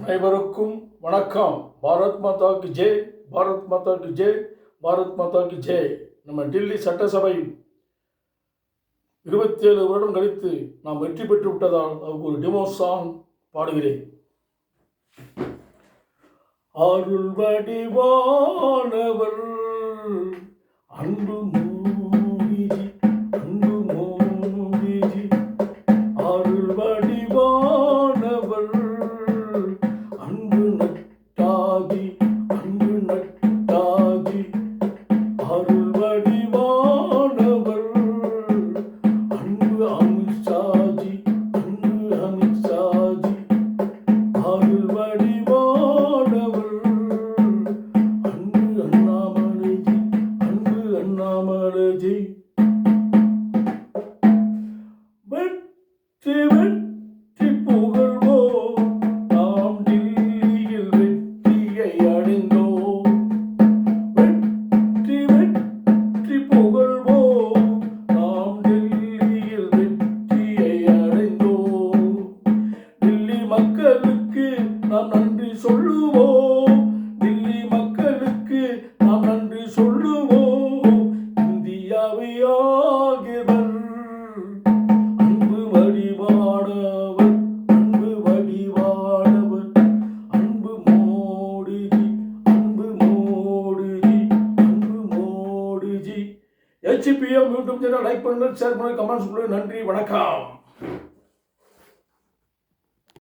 அனைவருக்கும் வணக்கம். பாரத் மாதா கி ஜெய், பாரத் மாதா கி ஜெய், பாரத் மாதா கி ஜெய். நம்ம டெல்லி சட்டசபை 27 வருடம் கழித்து நாம் வெற்றி பெற்று விட்டதால் அதுக்கு ஒரு டெமோ சாங் பாடுகிறேன். அருள் வடிவானவர் அன்பு மூடிஜி, அன்பு மூடிஜி, அருள் வடிவானவர் அன்பு நட்டாகி, அன்பு நட்டாகி, அருள் வடிவானவர் அன்பு அமித்ஷாஜி, அன்பு அமித்ஷாஜி, அருள் வடிவானவர் அன்பு அண்ணாமலைஜி, அன்பு அண்ணாமலைஜி. வெற்றி வெற்றி புகழ்வோம், நாம் டில்லியில் வெற்றியை அடைந்தோம். வெற்றி வெற்றி புகழ்வோம், நாம் டில்லியில் வெற்றியை அடைந்தோம். டில்லி மக்களுக்கு நாம் நன்றி சொல்லுவோம், டில்லி மக்களுக்கு நாம் நன்றி சொல்லுவோம். இந்தியாவை ஆகியவர் அன்பு வடிவானவர், அன்பு வடிவானவர், அன்பு மோடிஜி, அன்பு மோடிஜி, அன்பு Modiji. HPM YouTube channel like பண்ணுங்க, ஷேர் பண்ணுங்க, கமெண்ட்ஸ் கொடுங்க. நன்றி, வணக்கம்.